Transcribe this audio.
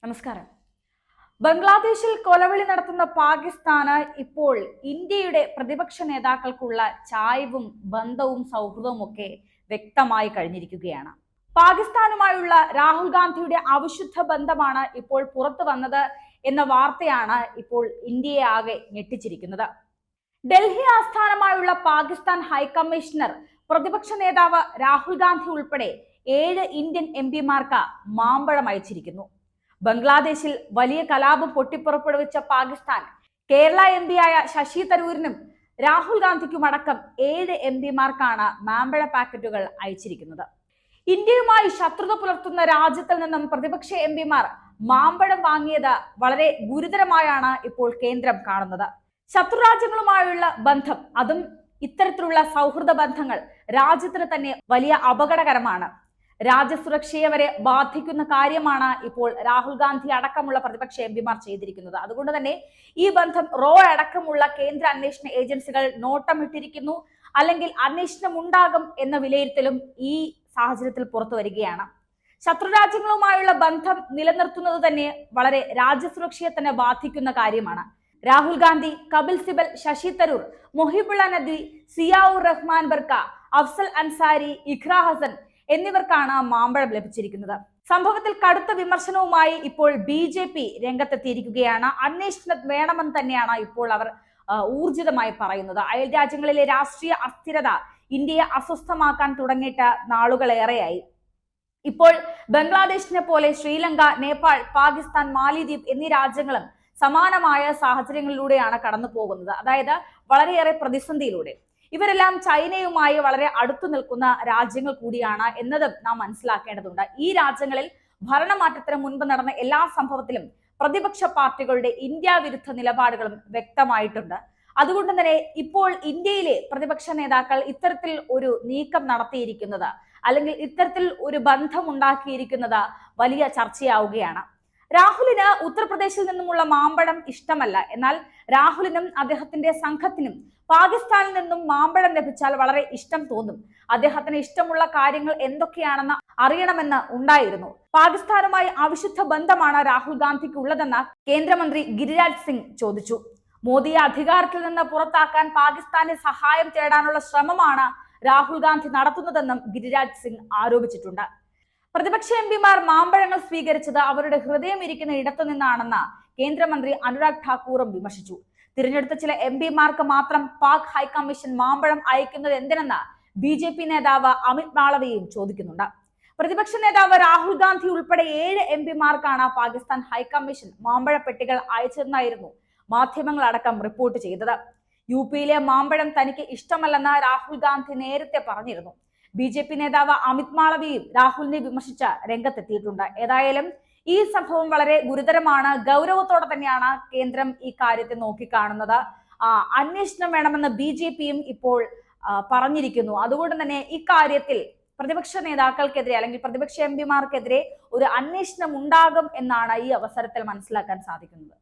നമസ്കാരം. ബംഗ്ലാദേശിൽ കൊലവിളി നടത്തുന്ന പാകിസ്ഥാന് ഇപ്പോൾ ഇന്ത്യയുടെ പ്രതിപക്ഷ നേതാക്കൾക്കുള്ള ചായ്വും ബന്ധവും സൗഹൃദവും ഒക്കെ വ്യക്തമായി കഴിഞ്ഞിരിക്കുകയാണ്. പാകിസ്ഥാനുമായുള്ള രാഹുൽ ഗാന്ധിയുടെ അവിശുദ്ധ ബന്ധമാണ് ഇപ്പോൾ പുറത്തു വന്നത് എന്ന വാർത്തയാണ് ഇപ്പോൾ ഇന്ത്യയെ ആകെ ഞെട്ടിച്ചിരിക്കുന്നത്. ഡൽഹി ആസ്ഥാനമായുള്ള പാകിസ്ഥാൻ ഹൈക്കമ്മീഷണർ പ്രതിപക്ഷ നേതാവ് രാഹുൽ ഗാന്ധി ഉൾപ്പെടെ 7 ഇന്ത്യൻ എംപിമാർക്ക് മാമ്പഴം അയച്ചിരിക്കുന്നു. ബംഗ്ലാദേശിൽ വലിയ കലാപം പൊട്ടിപ്പുറപ്പെടുവിച്ച പാകിസ്ഥാൻ കേരള എംപിയായ ശശി തരൂരിനും രാഹുൽ ഗാന്ധിക്കുമടക്കം 7 എംപിമാർക്കാണ് മാമ്പഴ പാക്കറ്റുകൾ അയച്ചിരിക്കുന്നത്. ഇന്ത്യയുമായി ശത്രുത പുലർത്തുന്ന രാജ്യത്തിൽ നിന്നും പ്രതിപക്ഷ എംപിമാർ മാമ്പഴം വാങ്ങിയത് വളരെ ഗുരുതരമായാണ് ഇപ്പോൾ കേന്ദ്രം കാണുന്നത്. ശത്രുരാജ്യങ്ങളുമായുള്ള ബന്ധം, അതും ഇത്തരത്തിലുള്ള സൗഹൃദ ബന്ധങ്ങൾ രാജ്യത്തിന് തന്നെ വലിയ അപകടകരമാണ്. രാജ്യസുരക്ഷയെ വരെ ബാധിക്കുന്ന കാര്യമാണ് ഇപ്പോൾ രാഹുൽ ഗാന്ധി അടക്കമുള്ള പ്രതിപക്ഷ എംപിമാർ ചെയ്തിരിക്കുന്നത്. അതുകൊണ്ട് തന്നെ ഈ ബന്ധം റോ അടക്കമുള്ള കേന്ദ്ര അന്വേഷണ ഏജൻസികൾ നോട്ടമിട്ടിരിക്കുന്നു, അല്ലെങ്കിൽ അന്വേഷണം ഉണ്ടാകും എന്ന വിലയിരുത്തലും ഈ സാഹചര്യത്തിൽ പുറത്തു വരികയാണ്. ശത്രുരാജ്യങ്ങളുമായുള്ള ബന്ധം നിലനിർത്തുന്നത് തന്നെ വളരെ രാജ്യസുരക്ഷയെ തന്നെ ബാധിക്കുന്ന കാര്യമാണ്. രാഹുൽ ഗാന്ധി, കപിൽ സിബൽ, ശശി തരൂർ, മൊഹിബുള്ള നദ്വി, സിയാഉർ റഹ്മാൻ ബർക്ക, അഫ്സൽ അൻസാരി, ഇഖ്ര ഹസൻ എന്നിവർക്കാണ് മാമ്പഴം ലഭിച്ചിരിക്കുന്നത്. സംഭവത്തിൽ കടുത്ത വിമർശനവുമായി ഇപ്പോൾ BJP രംഗത്തെത്തിയിരിക്കുകയാണ്. അന്വേഷണം വേണമെന്ന് തന്നെയാണ് ഇപ്പോൾ അവർ ഊർജിതമായി പറയുന്നത്. അയൽ രാജ്യങ്ങളിലെ രാഷ്ട്രീയ അസ്ഥിരത ഇന്ത്യയെ അസ്വസ്ഥമാക്കാൻ തുടങ്ങിയിട്ട് നാളുകളേറെയായി. ഇപ്പോൾ ബംഗ്ലാദേശിനെ പോലെ ശ്രീലങ്ക, നേപ്പാൾ, പാകിസ്ഥാൻ, മാലിദ്വീപ് എന്നീ രാജ്യങ്ങളും സമാനമായ സാഹചര്യങ്ങളിലൂടെയാണ് കടന്നു പോകുന്നത്. അതായത് വളരെയേറെ പ്രതിസന്ധിയിലൂടെ. ഇവരെല്ലാം ചൈനയുമായി വളരെ അടുത്തു നിൽക്കുന്ന രാജ്യങ്ങൾ കൂടിയാണ് എന്നതും നാം മനസ്സിലാക്കേണ്ടതുണ്ട്. ഈ രാജ്യങ്ങളിൽ ഭരണമാറ്റത്തിന് മുൻപ് നടന്ന എല്ലാ സംഭവത്തിലും പ്രതിപക്ഷ പാർട്ടികളുടെ ഇന്ത്യ വിരുദ്ധ നിലപാടുകളും വ്യക്തമായിട്ടുണ്ട്. അതുകൊണ്ട് തന്നെ ഇപ്പോൾ ഇന്ത്യയിലെ പ്രതിപക്ഷ നേതാക്കൾ ഇത്തരത്തിൽ ഒരു നീക്കം നടത്തിയിരിക്കുന്നത്, അല്ലെങ്കിൽ ഇത്തരത്തിൽ ഒരു ബന്ധം ഉണ്ടാക്കിയിരിക്കുന്നത് വലിയ ചർച്ചയാവുകയാണ്. രാഹുലിന് ഉത്തർപ്രദേശിൽ നിന്നുമുള്ള മാമ്പഴം ഇഷ്ടമല്ല. എന്നാൽ രാഹുലിനും അദ്ദേഹത്തിന്റെ സംഘത്തിനും പാകിസ്ഥാനിൽ നിന്നും മാമ്പഴം ലഭിച്ചാൽ വളരെ ഇഷ്ടം തോന്നും. അദ്ദേഹത്തിന് ഇഷ്ടമുള്ള കാര്യങ്ങൾ എന്തൊക്കെയാണെന്ന് അറിയണമെന്ന് ഉണ്ടായിരുന്നു. പാകിസ്ഥാനുമായി അവിശുദ്ധ ബന്ധമാണ് രാഹുൽ ഗാന്ധിക്ക് ഉള്ളതെന്ന് കേന്ദ്രമന്ത്രി ഗിരിരാജ് സിംഗ് ചോദിച്ചു. മോദിയെ അധികാരത്തിൽ നിന്ന് പുറത്താക്കാൻ പാകിസ്ഥാന്റെ സഹായം തേടാനുള്ള ശ്രമമാണ് രാഹുൽ ഗാന്ധി നടത്തുന്നതെന്നും ഗിരിരാജ് സിംഗ് ആരോപിച്ചിട്ടുണ്ട്. പ്രതിപക്ഷ എംപിമാർ മാമ്പഴങ്ങൾ സ്വീകരിച്ചത് അവരുടെ ഹൃദയം ഇരിക്കുന്ന ഇടത്തു നിന്നാണെന്ന് കേന്ദ്രമന്ത്രി അനുരാഗ് ഠാക്കൂറും വിമർശിച്ചു. തിരഞ്ഞെടുത്ത ചില എംപിമാർക്ക് മാത്രം പാക് ഹൈക്കമ്മീഷൻ മാമ്പഴം അയക്കുന്നത് എന്തിനെന്ന് BJP നേതാവ് അമിത് മാളവിയും ചോദിക്കുന്നുണ്ട്. പ്രതിപക്ഷ നേതാവ് രാഹുൽ ഗാന്ധി ഉൾപ്പെടെ 7 എംപിമാർക്കാണ് പാകിസ്ഥാൻ ഹൈക്കമ്മീഷൻ മാമ്പഴ പെട്ടികൾ അയച്ചതെന്നായിരുന്നു മാധ്യമങ്ങൾ അടക്കം റിപ്പോർട്ട് ചെയ്തത്. UP-യിലെ മാമ്പഴം തനിക്ക് ഇഷ്ടമല്ലെന്ന് രാഹുൽ ഗാന്ധി നേരത്തെ പറഞ്ഞിരുന്നു. BJP നേതാവ് അമിത് മാളവിയും രാഹുലിനെ വിമർശിച്ച രംഗത്തെത്തിയിട്ടുണ്ട്. ഏതായാലും ഈ സംഭവം വളരെ ഗുരുതരമാണ്. ഗൗരവത്തോടെ തന്നെയാണ് കേന്ദ്രം ഈ കാര്യത്തെ നോക്കിക്കാണുന്നത്. അന്വേഷണം വേണമെന്ന് BJP-യും ഇപ്പോൾ പറഞ്ഞിരിക്കുന്നു. അതുകൊണ്ട് തന്നെ ഇക്കാര്യത്തിൽ പ്രതിപക്ഷ നേതാക്കൾക്കെതിരെ, അല്ലെങ്കിൽ പ്രതിപക്ഷ എംപിമാർക്കെതിരെ ഒരു അന്വേഷണം ഉണ്ടാകും എന്നാണ് ഈ അവസരത്തിൽ മനസ്സിലാക്കാൻ സാധിക്കുന്നത്.